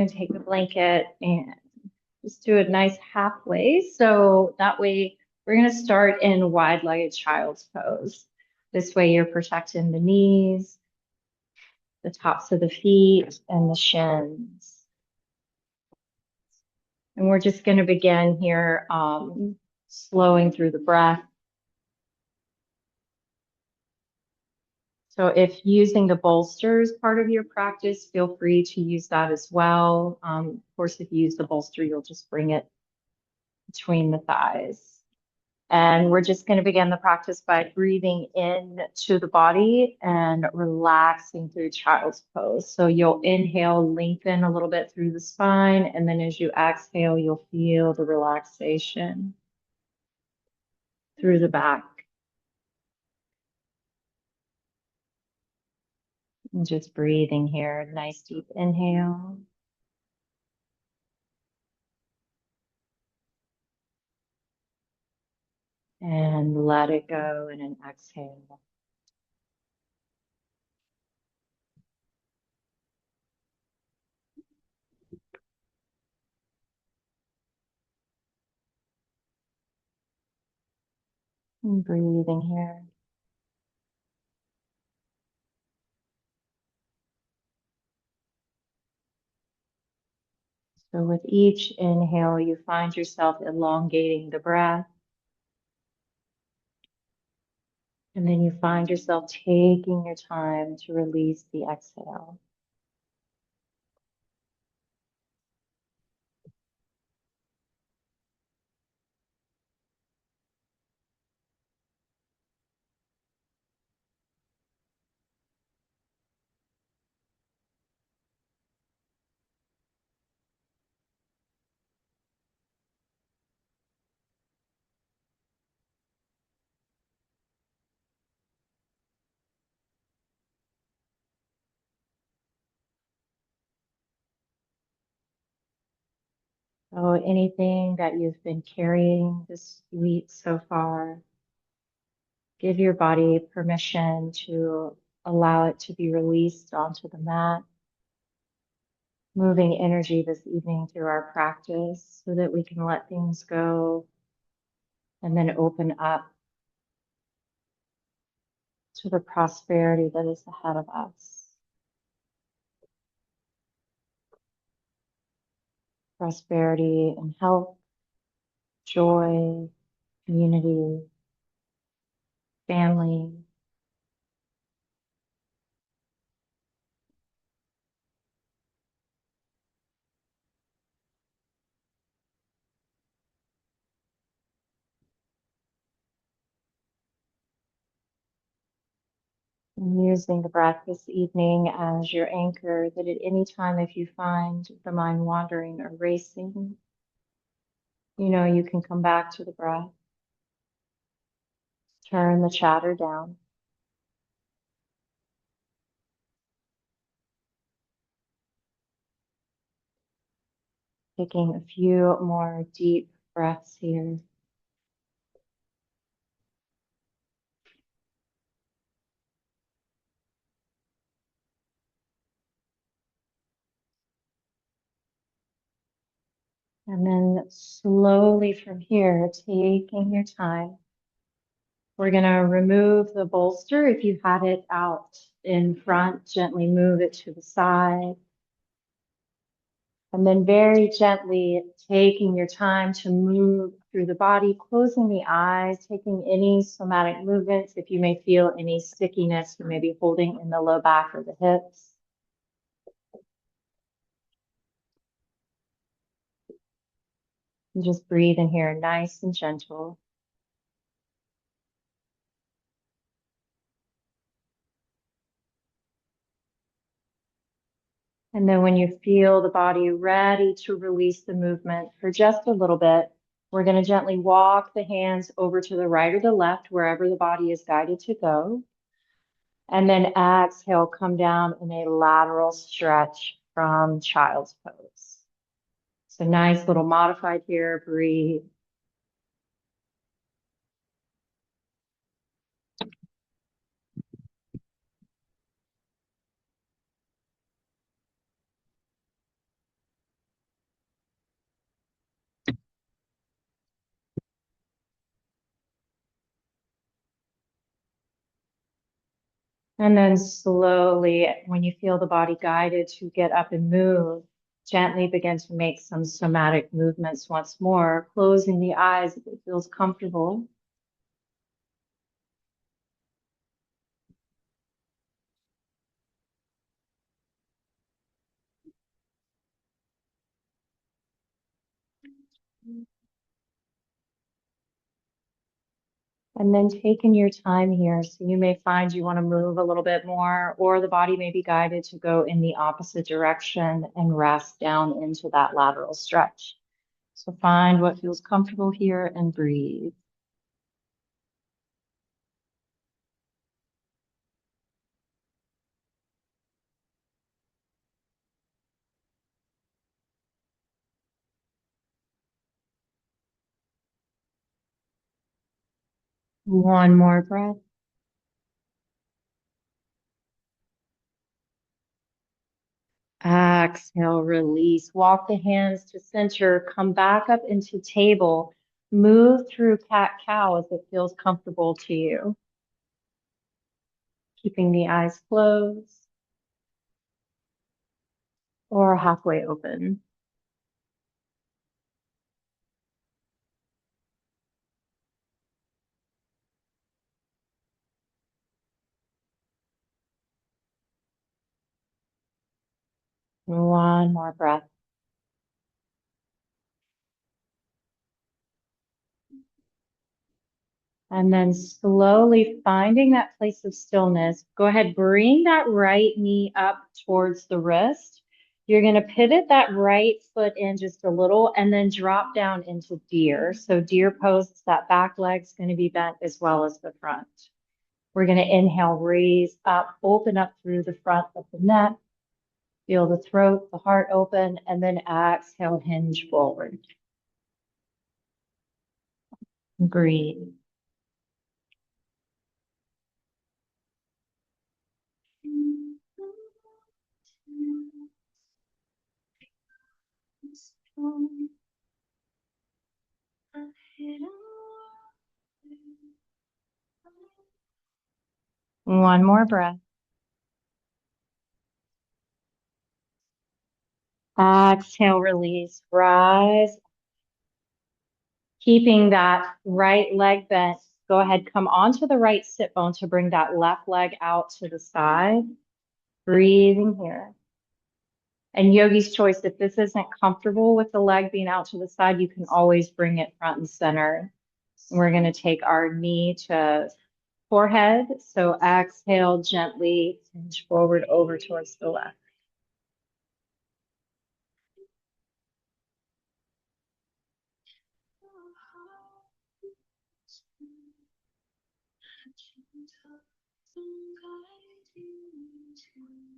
And take the blanket and just do a nice halfway. So that way we're going to start in wide-legged child's pose. This way you're protecting the knees, the tops of the feet, and the shins. And we're just going to begin here, slowing through the breath. So if using the bolster is part of your practice, feel free to use that as well. Of course, if you use the bolster, you'll just bring it between the thighs. And we're just going to begin the practice by breathing in to the body and relaxing through child's pose. So you'll inhale, lengthen a little bit through the spine, and then as you exhale, you'll feel the relaxation through the back. And just breathing here, nice deep inhale. And let it go in an exhale. And breathing here. So with each inhale, you find yourself elongating the breath. And then you find yourself taking your time to release the exhale. So anything that you've been carrying this week so far, give your body permission to allow it to be released onto the mat. Moving energy this evening through our practice so that we can let things go and then open up to the prosperity that is ahead of us. Prosperity and health, joy, community, family. And using the breath this evening as your anchor, that at any time if you find the mind wandering or racing, you know you can come back to the breath. Turn the chatter down. Taking a few more deep breaths here. And then slowly from here, taking your time, we're going to remove the bolster. If you had it out in front, gently move it to the side. And then very gently taking your time to move through the body, closing the eyes, taking any somatic movements. If you may feel any stickiness, you may be holding in the low back or the hips. And just breathe in here, nice and gentle. And then when you feel the body ready to release the movement for just a little bit, we're going to gently walk the hands over to the right or the left, wherever the body is guided to go. And then exhale, come down in a lateral stretch from child's pose. So nice little modified here, breathe. And then slowly, when you feel the body guided to get up and move, gently begin to make some somatic movements once more, closing the eyes if it feels comfortable. And then taking your time here. So you may find you want to move a little bit more, or the body may be guided to go in the opposite direction and rest down into that lateral stretch. So find what feels comfortable here and breathe. One more breath. Exhale, release. Walk the hands to center. Come back up into table. Move through cat-cow as it feels comfortable to you. Keeping the eyes closed or halfway open. One more breath. And then slowly finding that place of stillness, go ahead, bring that right knee up towards the wrist. You're going to pivot that right foot in just a little and then drop down into deer. So deer pose, that back leg's going to be bent as well as the front. We're going to inhale, raise up, open up through the front of the neck. Feel the throat, the heart open, and then exhale, hinge forward. Breathe. One more breath. Exhale, release, rise. Keeping that right leg bent, go ahead, come onto the right sit bone to bring that left leg out to the side. Breathing here. And yogi's choice, if this isn't comfortable with the leg being out to the side, you can always bring it front and center. And we're going to take our knee to forehead. So exhale, gently hinge forward over towards the left.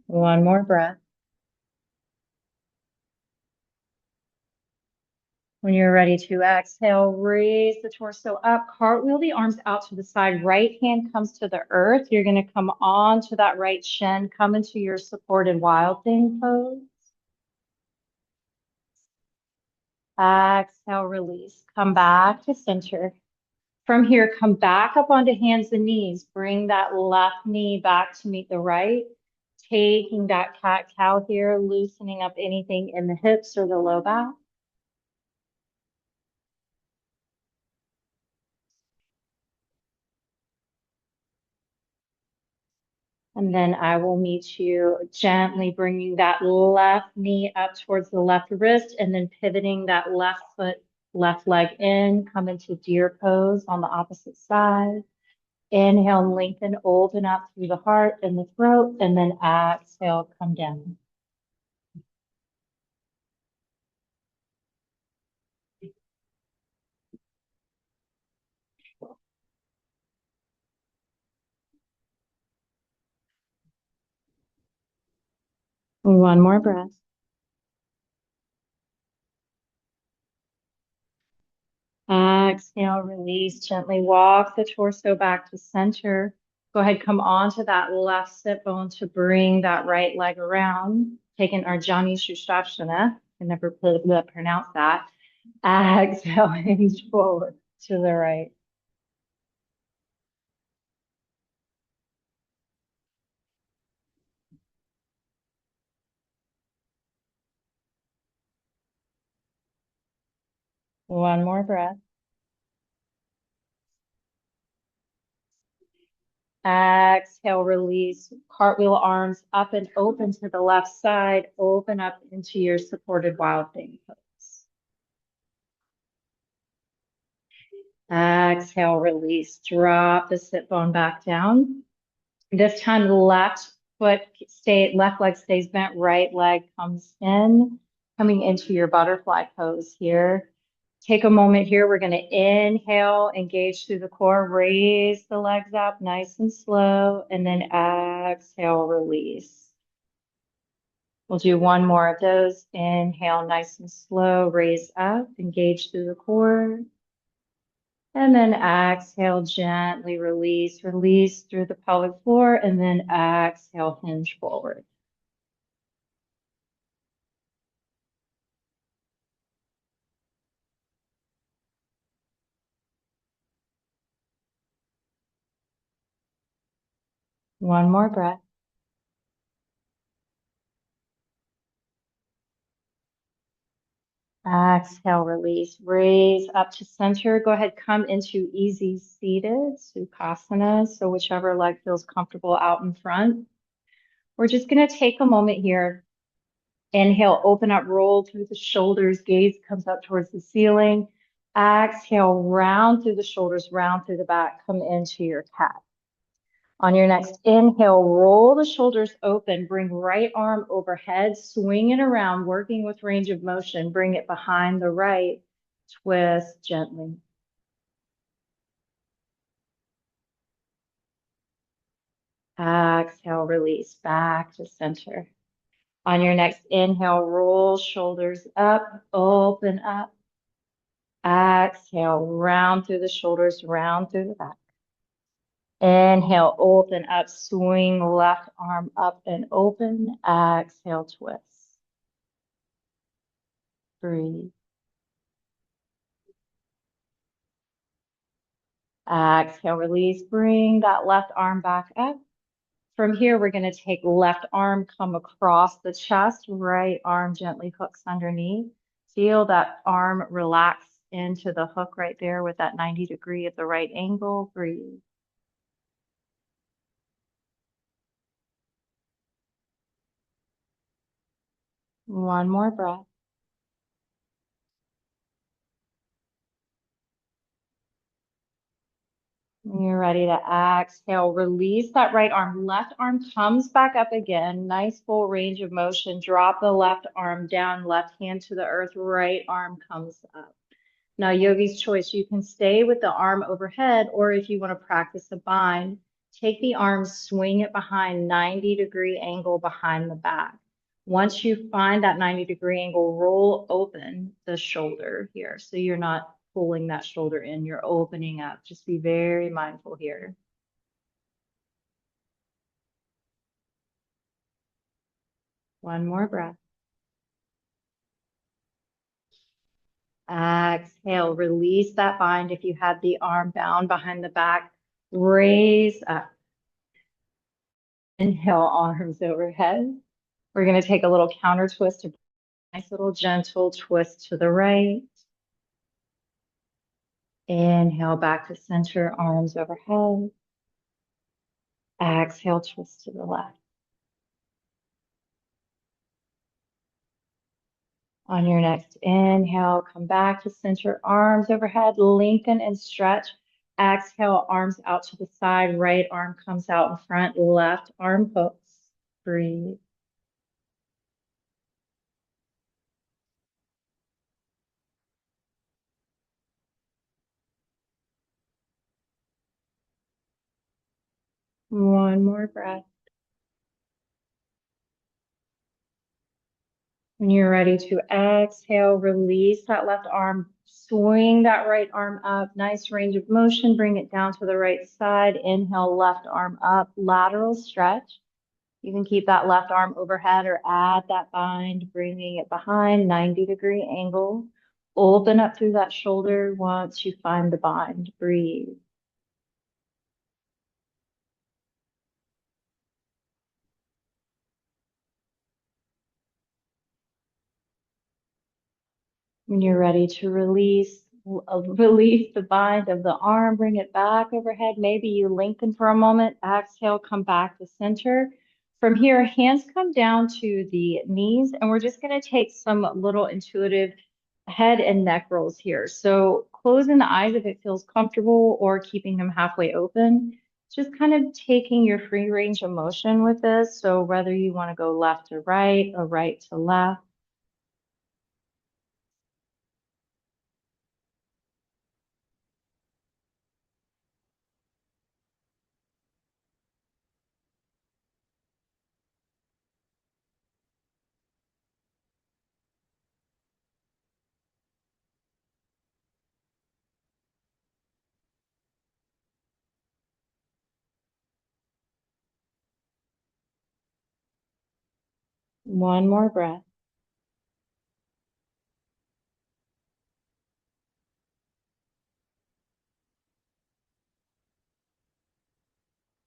One more breath. When you're ready to exhale, raise the torso up, cartwheel the arms out to the side. Right hand comes to the earth. You're going to come on to that right shin, come into your supported wild thing pose. Exhale, release. Come back to center. From here, come back up onto hands and knees. Bring that left knee back to meet the right. Taking that cat-cow here, loosening up anything in the hips or the low back. And then I will meet you gently bringing that left knee up towards the left wrist and then pivoting that left foot, left leg in, come into deer pose on the opposite side. Inhale, lengthen, open up through the heart and the throat, and then exhale, come down. One more breath. Exhale, release, gently walk the torso back to center. Go ahead, come onto that left sit bone to bring that right leg around. Taking our Jani Shushasana. I never pronounce that. Exhale, hinge forward to the right. One more breath. Exhale, release. Cartwheel arms up and open to the left side. Open up into your supported wild thing pose. Exhale, release. Drop the sit bone back down. This time, left leg stays bent, right leg comes in, coming into your butterfly pose here. Take a moment here. We're going to inhale, engage through the core, raise the legs up nice and slow, and then exhale, release. We'll do one more of those. Inhale, nice and slow, raise up, engage through the core. And then exhale, gently release, release through the pelvic floor, and then exhale, hinge forward. One more breath. Exhale, release, raise up to center. Go ahead, come into easy seated Sukhasana. So whichever leg feels comfortable out in front. We're just going to take a moment here. Inhale, open up, roll through the shoulders, gaze comes up towards the ceiling. Exhale, round through the shoulders, round through the back, come into your cat. On your next inhale, roll the shoulders open, bring right arm overhead, swing it around, working with range of motion, bring it behind the right, twist gently. Exhale, release back to center. On your next inhale, roll shoulders up, open up. Exhale, round through the shoulders, round through the back. Inhale, open up, swing left arm up and open. Exhale, twist. Breathe. Exhale, release. Bring that left arm back up. From here, we're going to take left arm, come across the chest, right arm gently hooks underneath. Feel that arm relax into the hook right there with that 90-degree at the right angle. Breathe. One more breath. When you're ready to exhale, release that right arm. Left arm comes back up again. Nice full range of motion. Drop the left arm down, left hand to the earth, right arm comes up. Now, yogi's choice, you can stay with the arm overhead, or if you want to practice a bind, take the arm, swing it behind 90-degree angle behind the back. Once you find that 90-degree angle, roll open the shoulder here. So you're not pulling that shoulder in, you're opening up. Just be very mindful here. One more breath. Exhale, release that bind. If you had the arm bound behind the back, raise up. Inhale, arms overhead. We're going to take a little counter twist, a nice little gentle twist to the right. Inhale, back to center, arms overhead. Exhale, twist to the left. On your next inhale, come back to center, arms overhead, lengthen and stretch. Exhale, arms out to the side, right arm comes out in front, left arm hooks. Breathe. One more breath. When you're ready to exhale, release that left arm, swing that right arm up, nice range of motion, bring it down to the right side. Inhale, left arm up, lateral stretch. You can keep that left arm overhead or add that bind, bringing it behind, 90-degree angle. Open up through that shoulder once you find the bind. Breathe. When you're ready to release the bind of the arm, bring it back overhead. Maybe you lengthen for a moment. Exhale, come back to center. From here, hands come down to the knees, and we're just going to take some little intuitive head and neck rolls here. So closing the eyes if it feels comfortable or keeping them halfway open. Just kind of taking your free range of motion with this. So whether you want to go left to right or right to left. One more breath.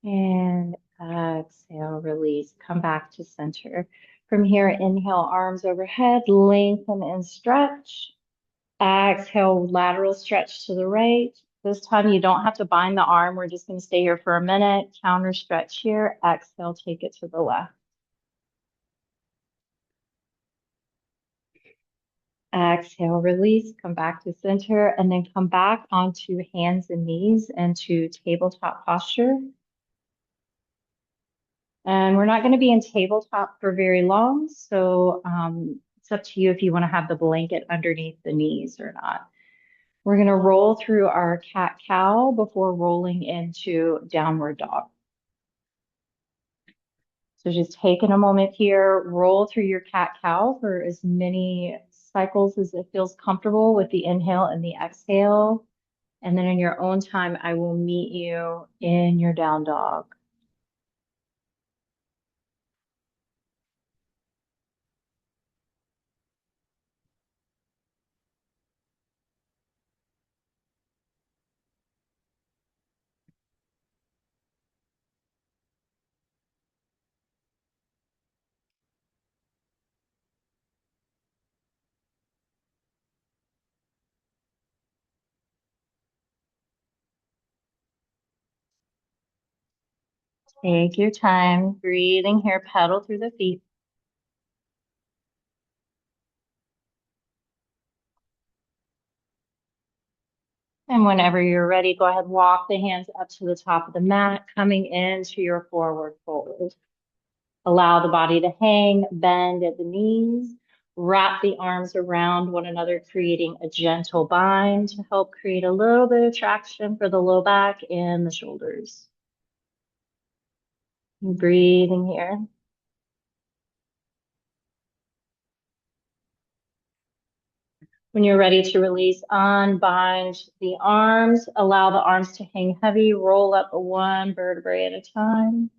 And exhale, release. Come back to center. From here, inhale, arms overhead, lengthen and stretch. Exhale, lateral stretch to the right. This time you don't have to bind the arm. We're just going to stay here for a minute. Counter stretch here. Exhale, take it to the left. Exhale, release, come back to center, and then come back onto hands and knees into tabletop posture. And we're not going to be in tabletop for very long, so it's up to you if you want to have the blanket underneath the knees or not. We're going to roll through our cat-cow before rolling into downward dog. So just taking a moment here, roll through your cat-cow for as many cycles as it feels comfortable with the inhale and the exhale. And then in your own time, I will meet you in your down dog. Take your time, breathing here, pedal through the feet. And whenever you're ready, go ahead, walk the hands up to the top of the mat, coming into your forward fold. Allow the body to hang, bend at the knees, wrap the arms around one another, creating a gentle bind to help create a little bit of traction for the low back and the shoulders. Breathing here. When you're ready to release, unbind the arms, allow the arms to hang heavy, roll up one vertebrae at a time.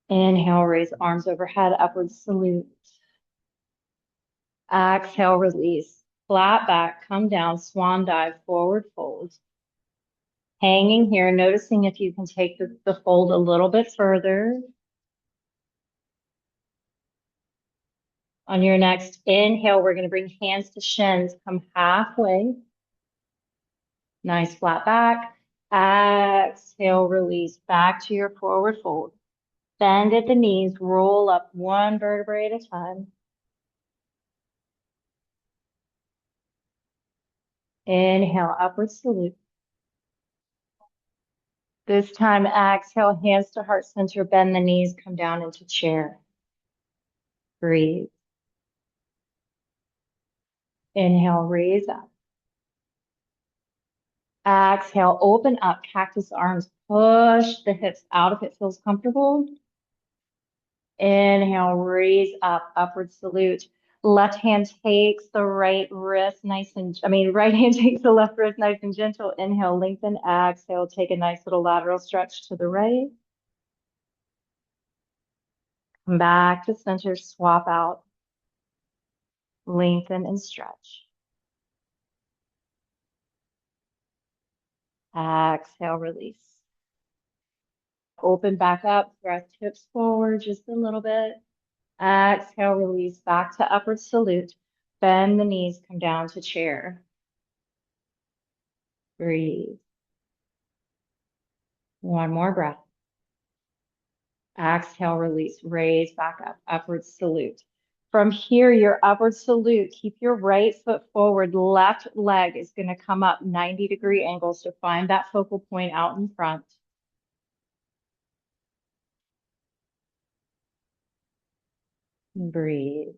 Inhale, raise arms overhead, upward salute. Exhale, release. Flat back, come down, swan dive, forward fold. Hanging here, noticing if you can take the fold a little bit further. On your next inhale, we're going to bring hands to shins, come halfway. Nice flat back. Exhale, release back to your forward fold. Bend at the knees, roll up one vertebrae at a time. Inhale, upward salute. This time, exhale, hands to heart center, bend the knees, come down into chair. Breathe. Inhale, raise up. Exhale, open up, cactus arms, push the hips out if it feels comfortable. Inhale, raise up, upward salute. Left hand takes the right wrist right hand takes the left wrist nice and gentle. Inhale, lengthen, exhale, take a nice little lateral stretch to the right. Come back to center, swap out, lengthen and stretch. Exhale, release. Open back up, breath tips forward just a little bit. Exhale, release back to upward salute. Bend the knees, come down to chair. Breathe. One more breath. Exhale, release, raise back up, upward salute. From here, your upward salute, keep your right foot forward. Left leg is going to come up 90-degree angles to find that focal point out in front. Breathe.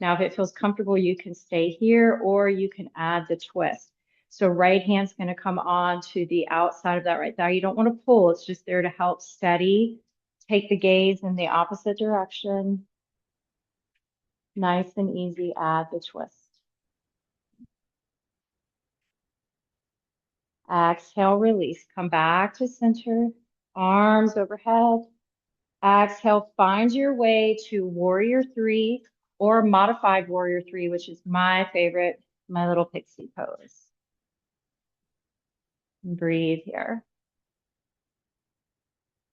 Now, if it feels comfortable, you can stay here or you can add the twist. So right hand's going to come on to the outside of that right thigh. You don't want to pull. It's just there to help steady. Take the gaze in the opposite direction. Nice and easy, add the twist. Exhale, release. Come back to center. Arms overhead. Exhale, find your way to warrior three or modified warrior three, which is my favorite, my little pixie pose. Breathe here.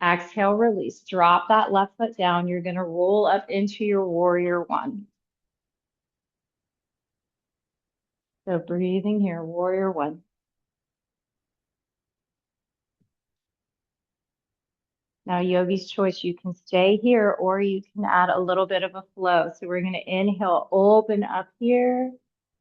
Exhale, release. Drop that left foot down. You're going to roll up into your warrior one. So breathing here, warrior one. Now, yogi's choice, you can stay here or you can add a little bit of a flow. So we're going to inhale, open up here,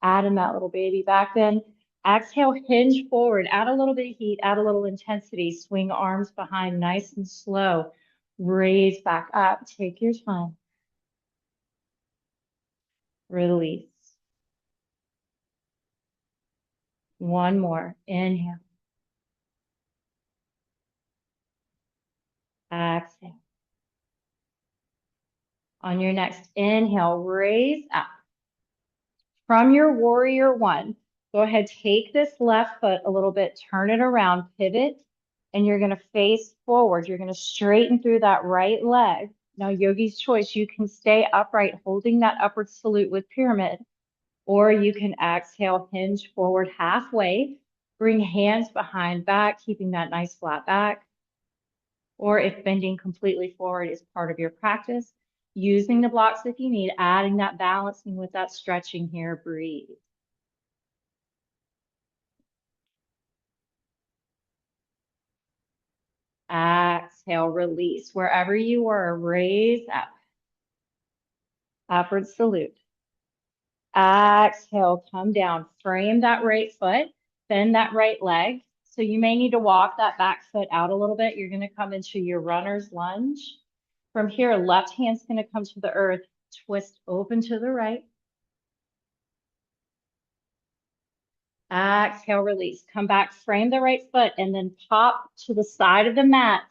add in that little baby back bend. Exhale, hinge forward, add a little bit of heat, add a little intensity, swing arms behind nice and slow. Raise back up, take your time. Release. One more, inhale. Exhale. On your next inhale, raise up. From your warrior one, go ahead, take this left foot a little bit, turn it around, pivot, and you're going to face forward. You're going to straighten through that right leg. Now, yogi's choice, you can stay upright, holding that upward salute with pyramid, or you can exhale, hinge forward halfway, bring hands behind back, keeping that nice flat back. Or if bending completely forward is part of your practice, using the blocks if you need, adding that balancing with that stretching here, breathe. Exhale, release. Wherever you were, raise up. Upward salute. Exhale, come down. Frame that right foot, bend that right leg. So you may need to walk that back foot out a little bit. You're going to come into your runner's lunge. From here, left hand's going to come to the earth, twist open to the right. Exhale, release. Come back, frame the right foot, and then pop to the side of the mat,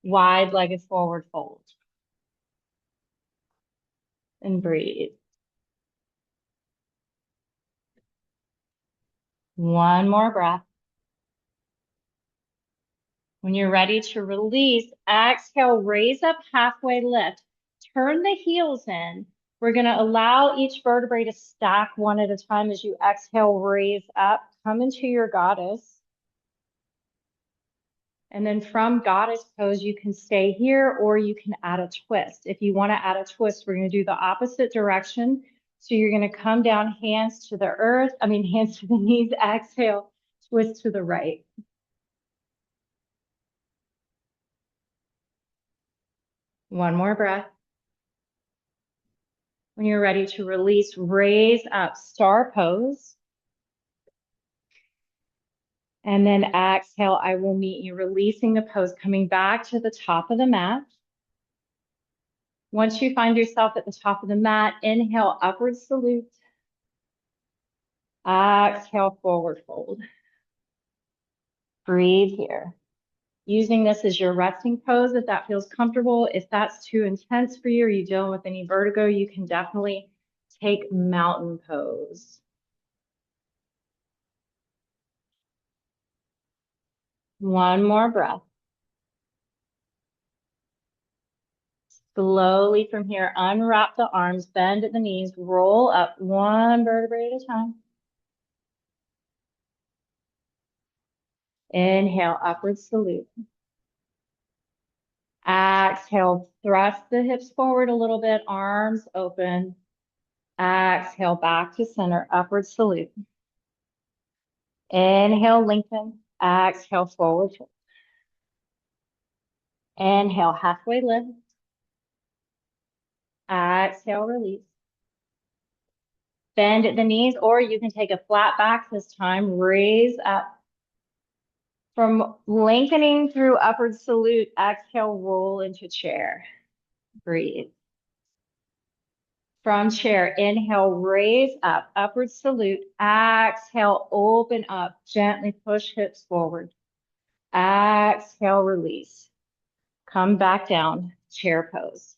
wide-legged forward fold. And breathe. One more breath. When you're ready to release, exhale, raise up, halfway lift. Turn the heels in. We're going to allow each vertebrae to stack one at a time as you exhale, raise up, come into your goddess. And then from goddess pose, you can stay here or you can add a twist. If you want to add a twist, we're going to do the opposite direction. So you're going to come down, hands to the earth, hands to the knees, exhale, twist to the right. One more breath. When you're ready to release, raise up, star pose. And then exhale, I will meet you, releasing the pose, coming back to the top of the mat. Once you find yourself at the top of the mat, inhale, upward salute. Exhale, forward fold. Breathe here. Using this as your resting pose if that feels comfortable. If that's too intense for you or you're dealing with any vertigo, you can definitely take mountain pose. One more breath. Slowly from here, unwrap the arms, bend at the knees, roll up one vertebrae at a time. Inhale, upward salute. Exhale, thrust the hips forward a little bit, arms open. Exhale back to center, upward salute. Inhale, lengthen. Exhale, forward fold. Inhale, halfway lift. Exhale, release. Bend at the knees, or you can take a flat back this time. Raise up. From lengthening through upward salute, exhale, roll into chair. Breathe. From chair, inhale, raise up, upward salute. Exhale, open up, gently push hips forward. Exhale, release. Come back down, chair pose.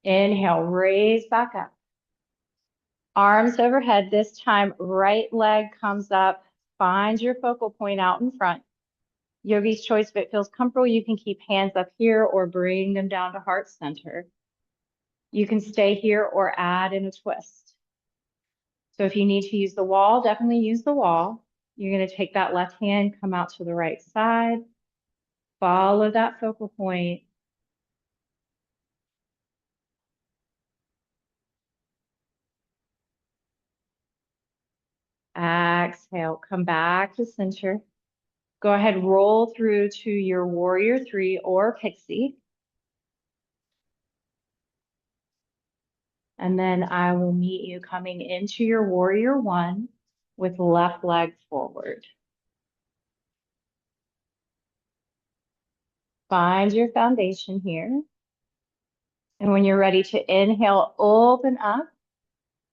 Inhale, raise back up. Arms overhead. This time, right leg comes up. Find your focal point out in front. Yogi's choice. If it feels comfortable, you can keep hands up here or bring them down to heart center. You can stay here or add in a twist. So if you need to use the wall, definitely use the wall. You're going to take that left hand, come out to the right side. Follow that focal point. Exhale, come back to center. Go ahead, roll through to your warrior three or pixie. And then I will meet you coming into your warrior one with left leg forward. Find your foundation here. And when you're ready to inhale, open up.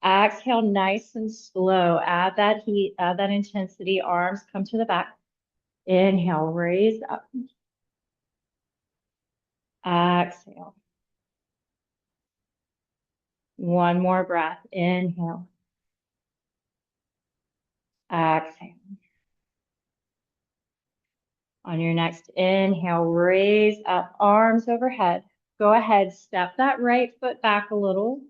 Exhale, nice and slow. Add that heat, add that intensity. Arms come to the back. Inhale, raise up. Exhale. One more breath. Inhale. Exhale. On your next inhale, raise up, arms overhead. Go ahead, step that right foot back a little.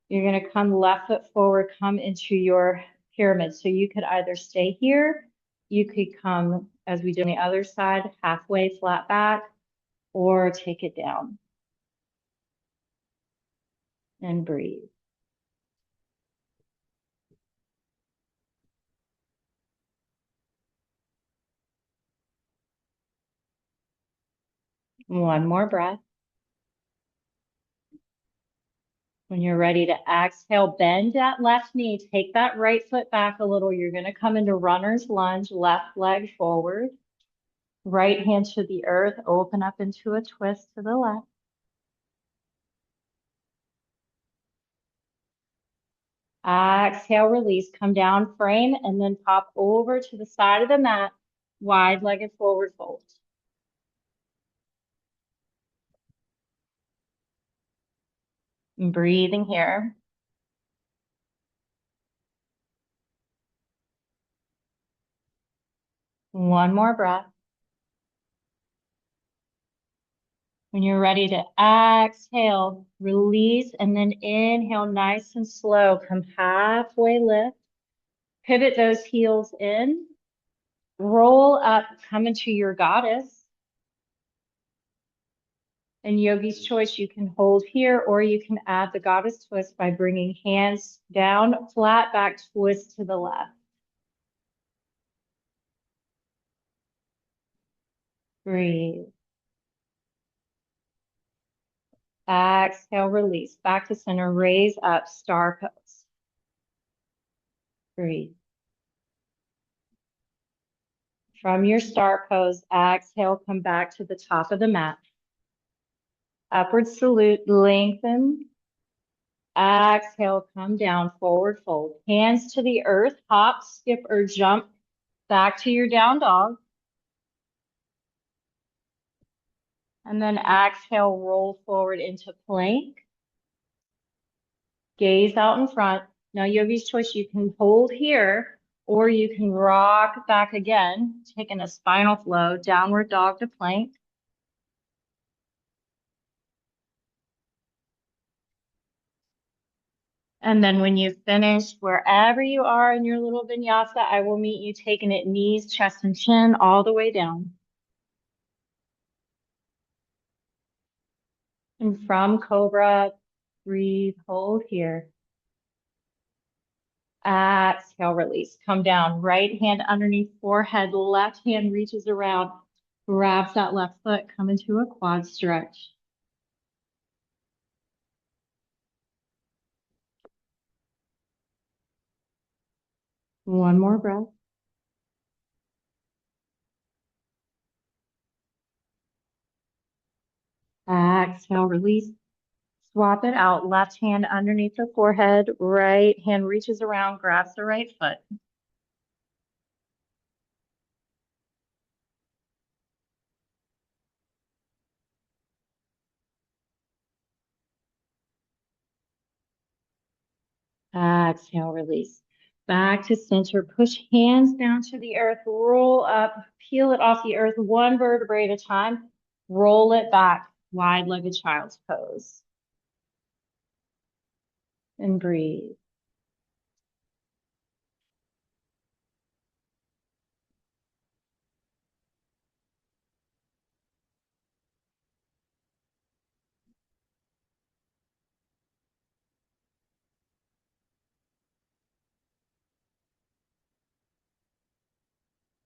You're going to come left foot forward, come into your pyramid. So you could either stay here, you could come, as we do on the other side, halfway flat back, or take it down. And breathe. One more breath. When you're ready to exhale, bend that left knee, take that right foot back a little. You're going to come into runner's lunge, left leg forward, right hand to the earth, open up into a twist to the left. Exhale, release, come down, frame, and then pop over to the side of the mat, wide-legged forward fold. And breathing here. One more breath. When you're ready to exhale, release, and then inhale nice and slow. Come halfway lift. Pivot those heels in. Roll up, come into your goddess. And yogi's choice, you can hold here or you can add the goddess twist by bringing hands down, flat back, twist to the left. Breathe. Exhale, release. Back to center, raise up, star pose. Breathe. From your star pose, exhale, come back to the top of the mat. Upward salute, lengthen. Exhale, come down, forward fold. Hands to the earth, hop, skip, or jump back to your down dog. And then exhale, roll forward into plank. Gaze out in front. Now, yogi's choice, you can hold here or you can rock back again, taking a spinal flow, downward dog to plank. And then when you finish, wherever you are in your little vinyasa, I will meet you taking it knees, chest, and chin all the way down. And from Cobra, breathe, hold here. Exhale, release. Come down. Right hand underneath forehead. Left hand reaches around, grabs that left foot. Come into a quad stretch. One more breath. Exhale, release. Swap it out. Left hand underneath the forehead. Right hand reaches around, grabs the right foot. Exhale, release. Back to center. Push hands down to the earth. Roll up. Peel it off the earth one vertebrae at a time. Roll it back. Wide-legged child's pose. And breathe.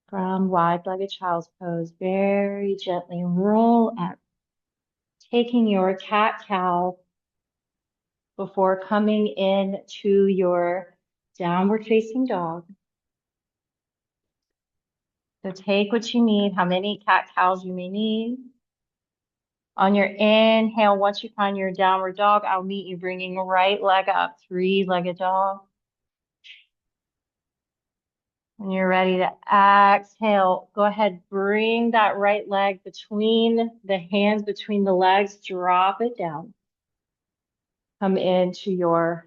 From wide-legged child's pose, very gently roll up, taking your cat-cow before coming in to your downward facing dog. So take what you need, how many cat-cows you may need. On your inhale, once you find your downward dog, I'll meet you bringing right leg up, three-legged dog. When you're ready to exhale, go ahead, bring that right leg between the hands, between the legs, drop it down. Come into your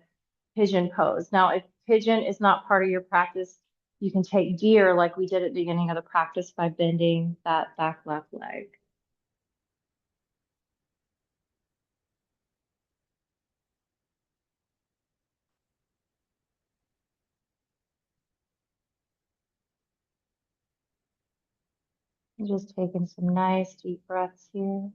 pigeon pose. Now, if pigeon is not part of your practice, you can take deer like we did at the beginning of the practice by bending that back left leg. And just taking some nice deep breaths here.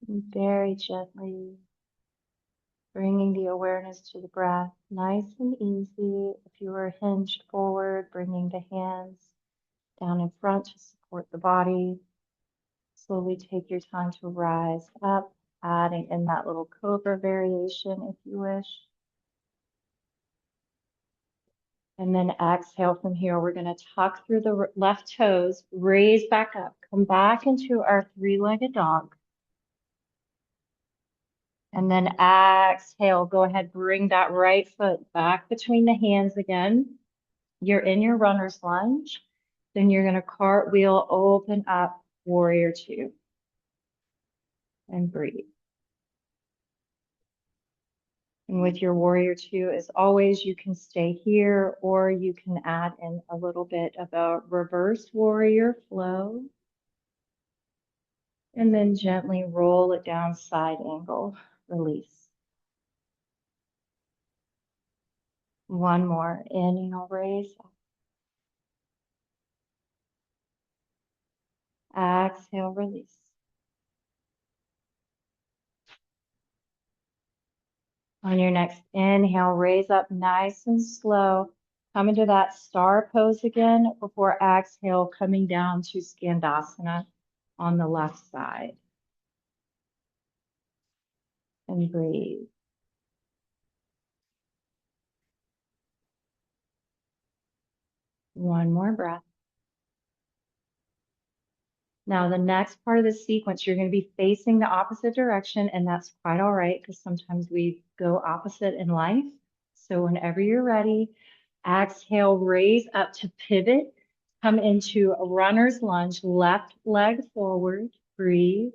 And very gently bringing the awareness to the breath, nice and easy. If you are hinged forward, bringing the hands down in front to support the body. Slowly take your time to rise up, adding in that little cobra variation if you wish. And then exhale from here. We're going to tuck through the left toes, raise back up, come back into our three-legged dog. And then exhale, go ahead, bring that right foot back between the hands again. You're in your runner's lunge. Then you're going to cartwheel, open up, warrior two. And breathe. And with your warrior two, as always, you can stay here or you can add in a little bit of a reverse warrior flow. And then gently roll it down, side angle, release. One more, inhale, raise. Exhale, release. On your next inhale, raise up nice and slow. Come into that star pose again before exhale, coming down to Skandasana on the left side. And breathe. One more breath. Now, the next part of the sequence, you're going to be facing the opposite direction, and that's quite all right because sometimes we go opposite in life. So whenever you're ready, exhale, raise up to pivot, Come into a runner's lunge, left leg forward, breathe.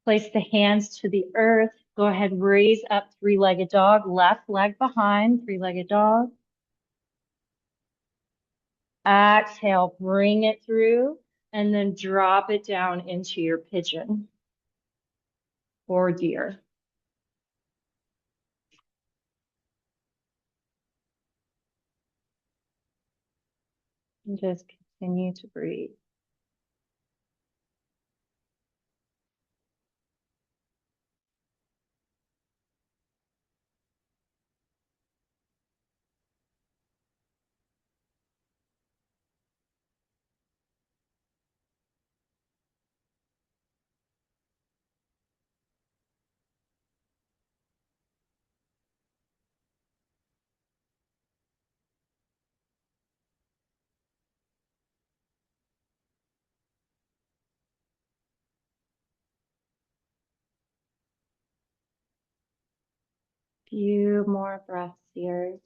Place the hands to the earth. Go ahead, raise up three-legged dog, left leg behind, three-legged dog. Exhale, bring it through, and then drop it down into your pigeon or deer. And just continue to breathe. Few more breaths here.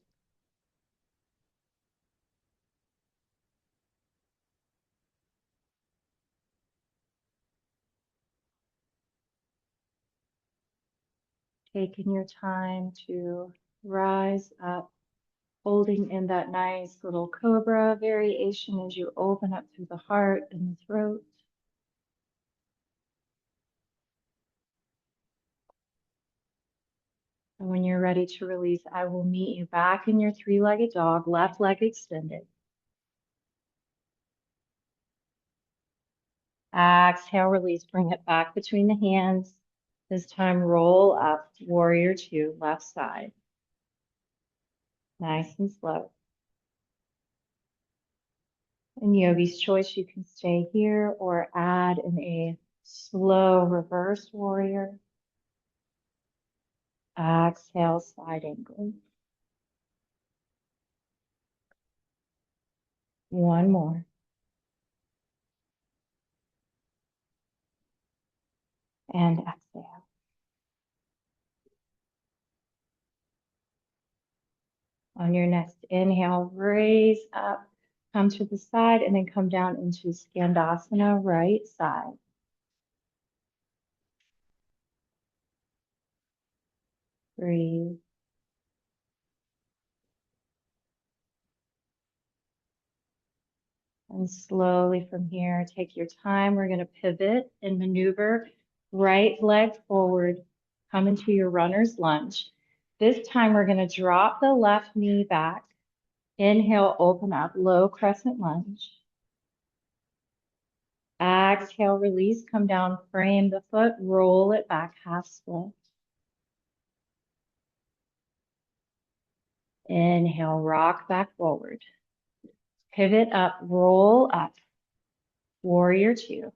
Taking your time to rise up, holding in that nice little cobra variation as you open up through the heart and the throat. And when you're ready to release, I will meet you back in your three-legged dog, left leg extended. Exhale, release, bring it back between the hands. This time, roll up, warrior two, left side. Nice and slow. In yogi's choice, you can stay here or add in a slow reverse warrior. Exhale, side angle. One more. And exhale. On your next inhale, raise up, come to the side, and then come down into Skandasana, right side. Breathe. And slowly from here, take your time. We're going to pivot and maneuver. Right leg forward, come into your runner's lunge. This time we're going to drop the left knee back. Inhale, open up, low crescent lunge. Exhale, release, come down, frame the foot, roll it back, half split. Inhale, rock back forward. Pivot up, roll up. Warrior two.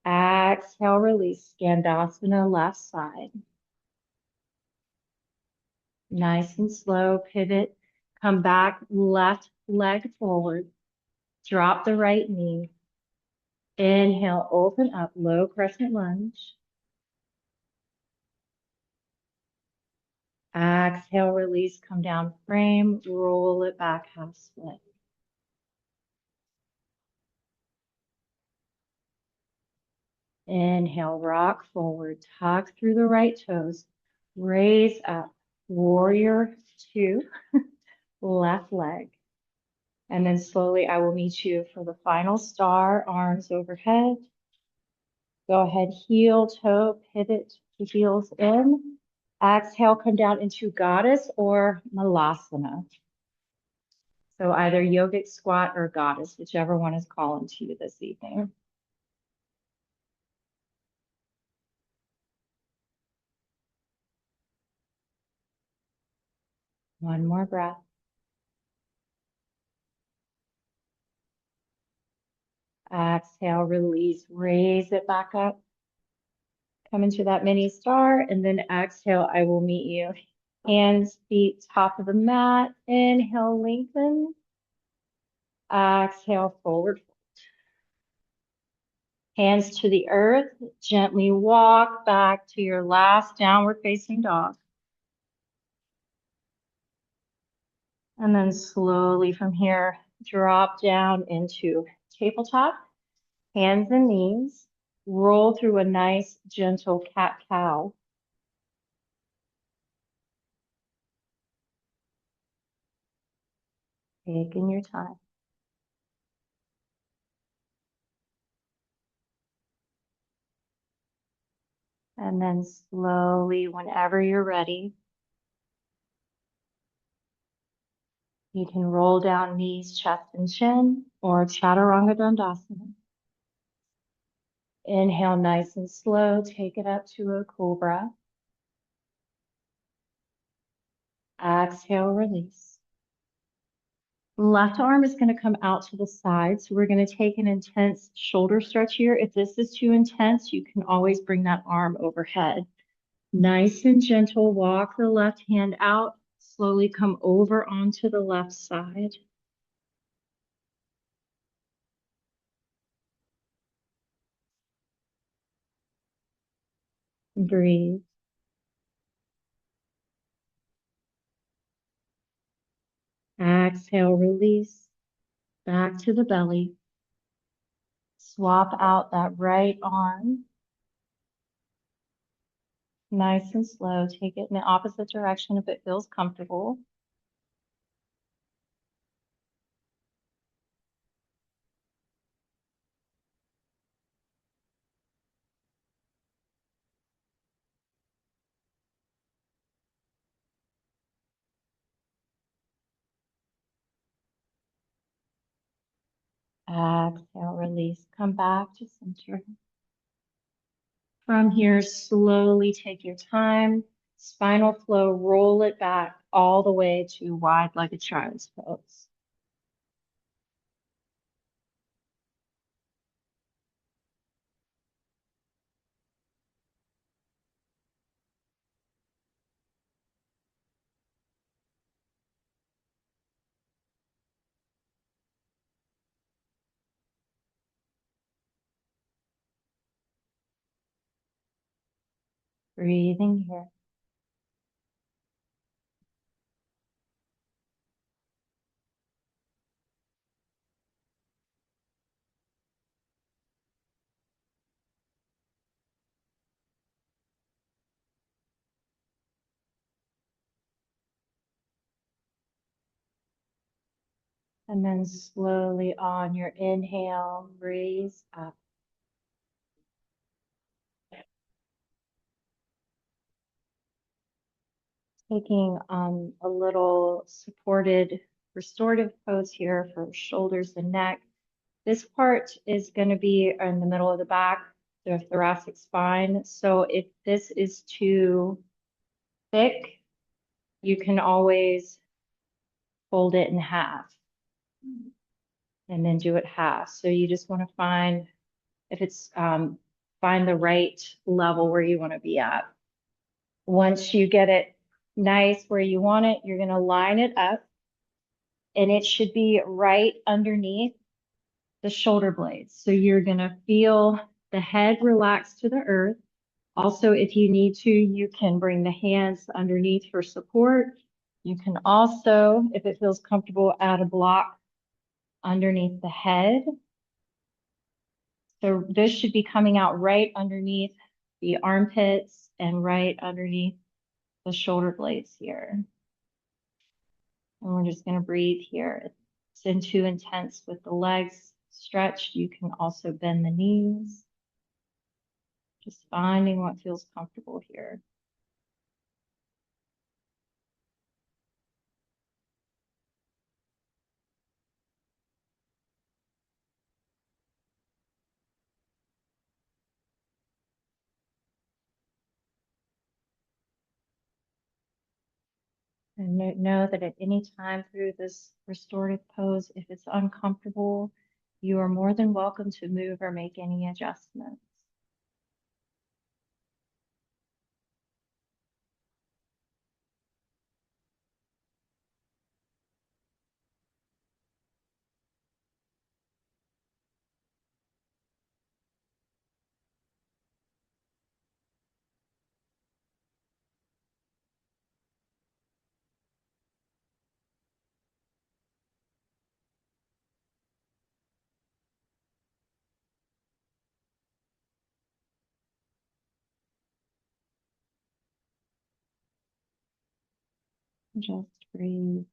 Exhale, release, Skandasana, left side. Nice and slow, pivot, come back, left leg forward. Drop the right knee. Inhale, open up, low crescent lunge. Exhale, release, come down, frame, roll it back, half split. Inhale, rock forward, tuck through the right toes, raise up, warrior two, left leg. And then slowly I will meet you for the final star, arms overhead. Go ahead, heel, toe, pivot the heels in. Exhale, come down into goddess or malasana. So either yogic squat or goddess, whichever one is calling to you this evening. One more breath. Exhale, release, raise it back up. Come into that mini star, and then exhale, I will meet you. Hands, feet, top of the mat. Inhale, lengthen. Exhale, forward. Hands to the earth. Gently walk back to your last downward facing dog. And then slowly from here, drop down into tabletop, hands and knees, roll through a nice gentle cat-cow. Taking your time. And then slowly, whenever you're ready, you can roll down knees, chest, and chin, or Chaturanga Dandasana. Inhale nice and slow, take it up to a cobra. Exhale, release. Left arm is going to come out to the side. So we're going to take an intense shoulder stretch here. If this is too intense, you can always bring that arm overhead. Nice and gentle, walk the left hand out, slowly come over onto the left side. Breathe. Exhale, release. Back to the belly. Swap out that right arm. Nice and slow. Take it in the opposite direction if it feels comfortable. Exhale, release. Come back to center. From here, slowly take your time. Spinal flow, roll it back all the way to wide-legged child's pose. Breathing here. And then slowly on your inhale, raise up. Taking a little supported restorative pose here for shoulders and neck. This part is going to be in the middle of the back, the thoracic spine. So if this is too thick, you can always fold it in half and then do it half. So you just want to find, if it's, find the right level where you want to be at. Once you get it nice where you want it, you're going to line it up and it should be right underneath the shoulder blades. So you're going to feel the head relax to the earth. Also, if you need to, you can bring the hands underneath for support. You can also, if it feels comfortable, add a block underneath the head. So this should be coming out right underneath the armpits and right underneath the shoulder blades here. And we're just going to breathe here. If it's in too intense with the legs stretched, you can also bend the knees. Just finding what feels comfortable here. And know that at any time through this restorative pose, if it's uncomfortable, you are more than welcome to move or make any adjustments. Just breathe.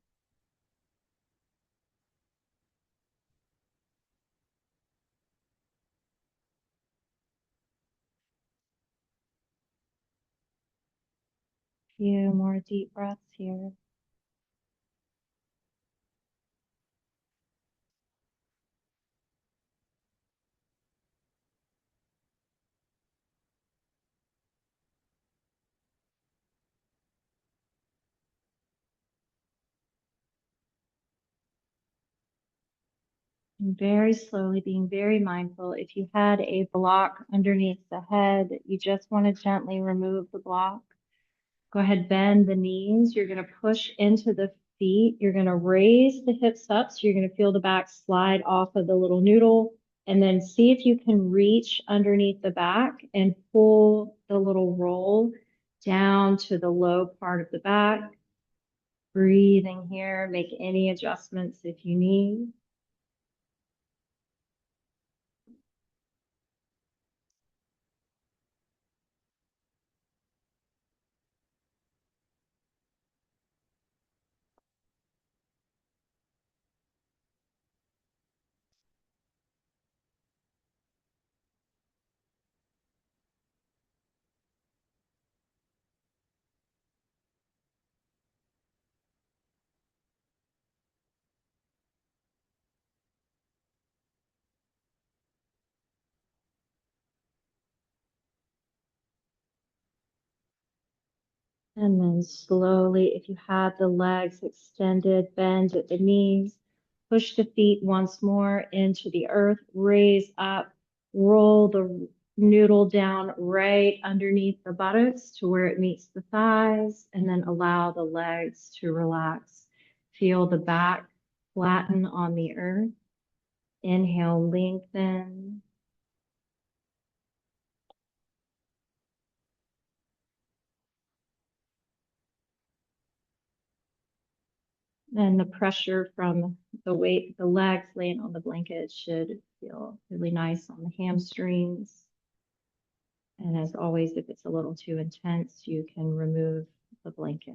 Few more deep breaths here. And very slowly, being very mindful. If you had a block underneath the head, you just want to gently remove the block. Go ahead, bend the knees. You're going to push into the feet. You're going to raise the hips up. So you're going to feel the back slide off of the little noodle. And then see if you can reach underneath the back and pull the little roll down to the low part of the back. Breathing here. Make any adjustments if you need. And then slowly, if you have the legs extended, bend at the knees, push the feet once more into the earth, raise up, roll the noodle down right underneath the buttocks to where it meets the thighs, and then allow the legs to relax. Feel the back flatten on the earth. Inhale, lengthen. And the pressure from the weight, the legs laying on the blanket should feel really nice on the hamstrings. And as always, if it's a little too intense, you can remove the blanket.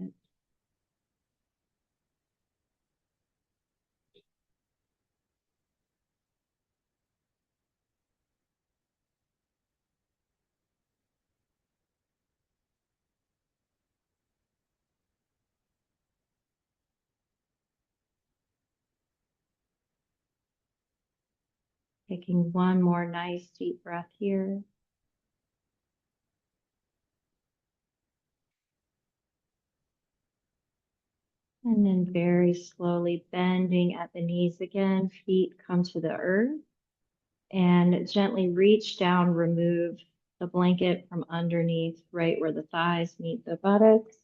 Taking one more nice deep breath here. And then very slowly bending at the knees again, feet come to the earth, and gently reach down, remove the blanket from underneath, right where the thighs meet the buttocks.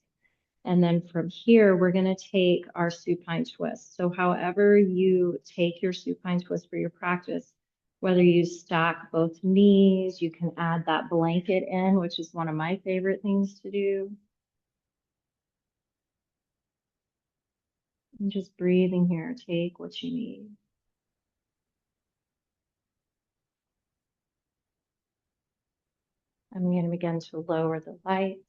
And then from here, we're going to take our supine twist. So however you take your supine twist for your practice, whether you stack both knees, you can add that blanket in, which is one of my favorite things to do. And just breathing here, take what you need. I'm going to begin to lower the lights.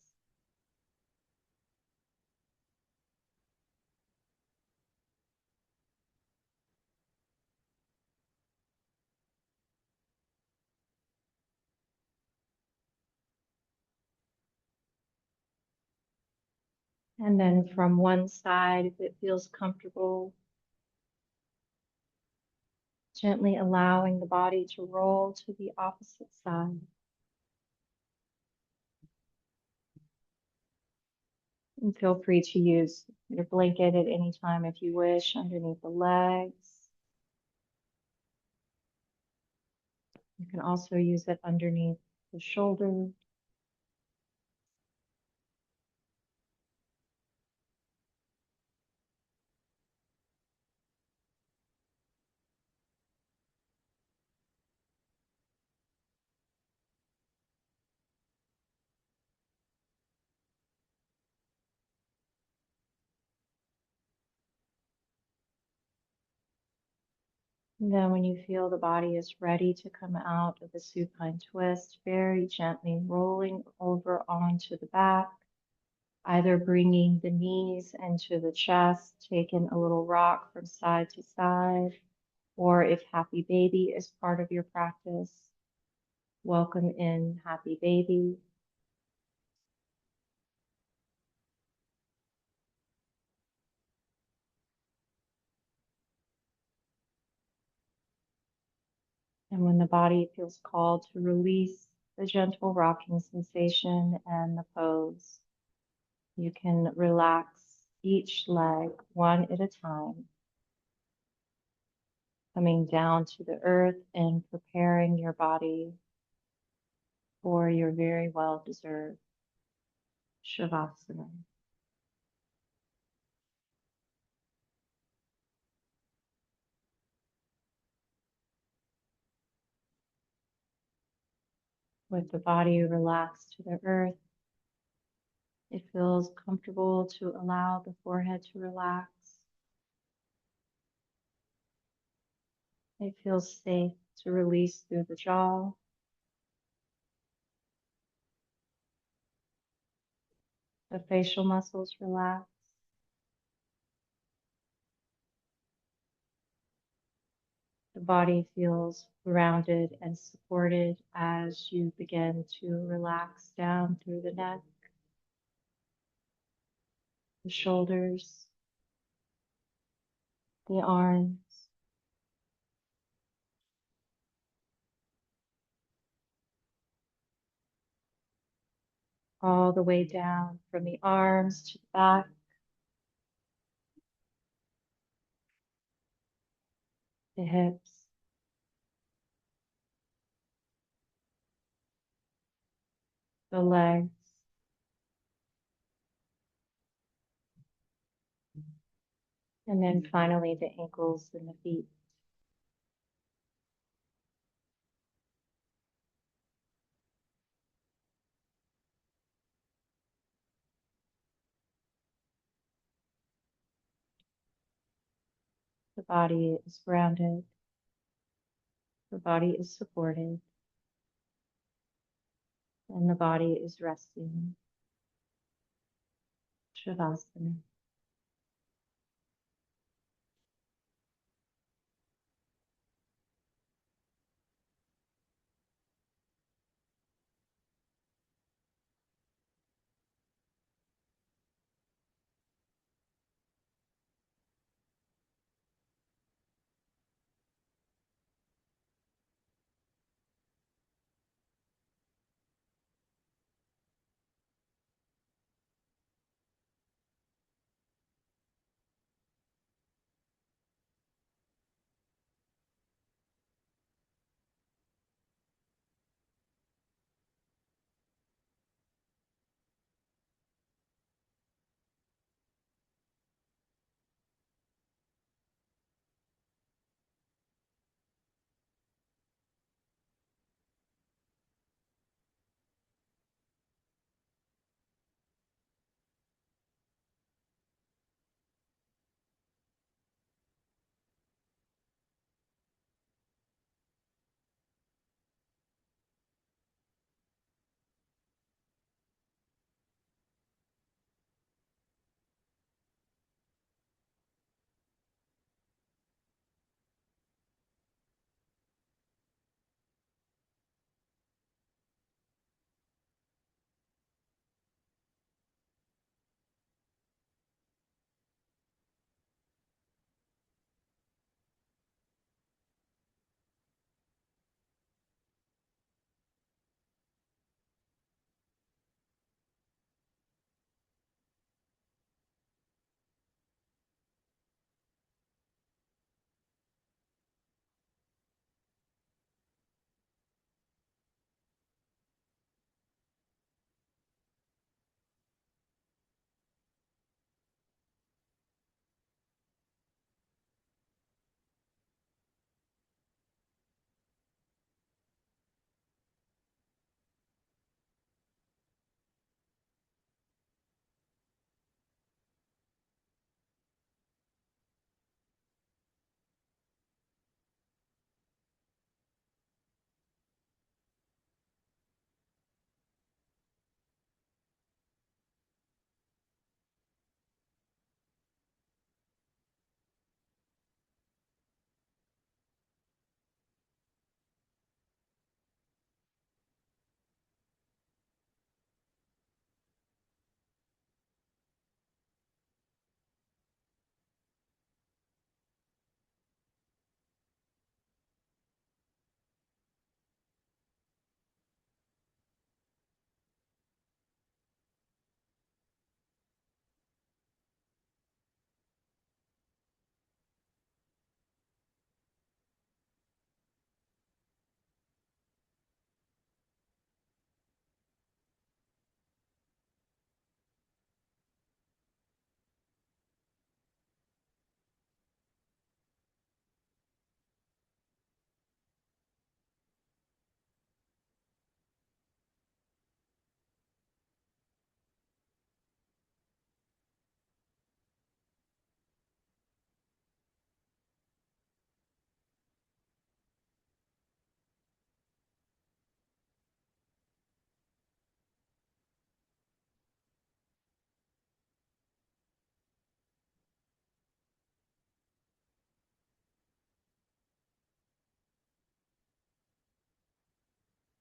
And then from one side, if it feels comfortable, gently allowing the body to roll to the opposite side. And feel free to use your blanket at any time if you wish, underneath the legs. You can also use it underneath the shoulders. And then when you feel the body is ready to come out of the supine twist, very gently rolling over onto the back, either bringing the knees into the chest, taking a little rock from side to side, or if happy baby is part of your practice, welcome in happy baby. And when the body feels called to release the gentle rocking sensation and the pose, you can relax each leg one at a time, coming down to the earth and preparing your body for your very well-deserved Shavasana. With the body relaxed to the earth, it feels comfortable to allow the forehead to relax. It feels safe to release through the jaw. The facial muscles relax. The body feels grounded and supported as you begin to relax down through the neck, the shoulders, the arms, all the way down from the arms to the back, the hips, the legs, and then finally the ankles and the feet. The body is grounded, the body is supported, and the body is resting. Shavasana.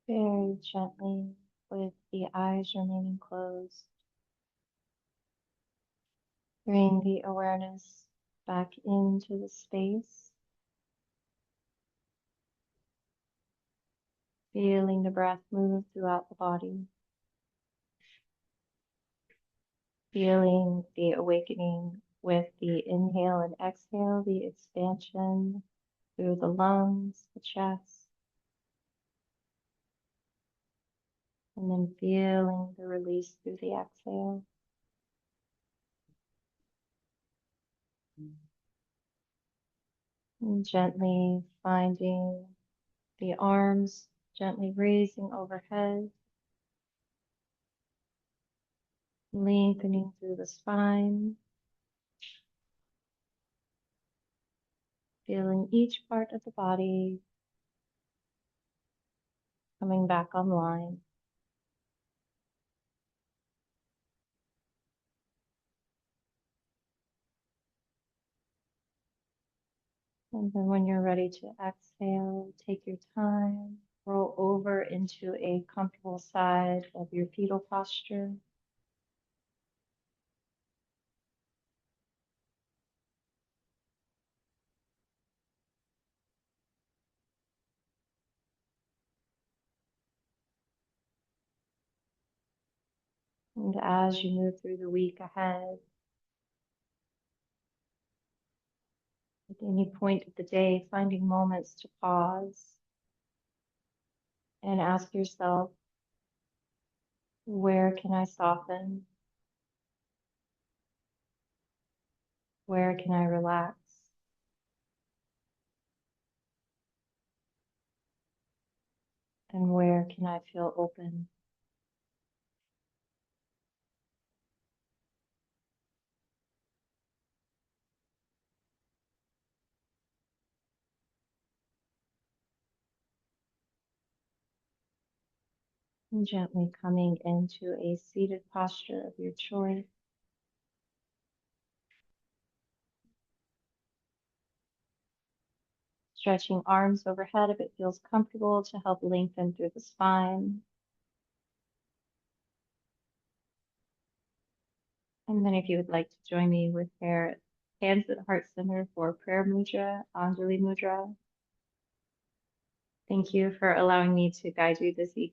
Very gently, with the eyes remaining closed, bring the awareness back into the space, feeling the breath move throughout the body, feeling the awakening with the inhale and exhale, the expansion through the lungs, the chest, and then feeling the release through the exhale. And gently finding the arms gently raising overhead, lengthening through the spine, feeling each part of the body coming back online. And then when you're ready to exhale, take your time, roll over into a comfortable side of your fetal posture. And as you move through the week ahead, at any point of the day, finding moments to pause and ask yourself, where can I soften? Where can I relax? And where can I feel open? And gently coming into a seated posture of your choice. Stretching arms overhead if it feels comfortable to help lengthen through the spine. And then if you would like to join me with hands at Heart Center for Prayer Mudra, Anjali Mudra. Thank you for allowing me to guide you this evening.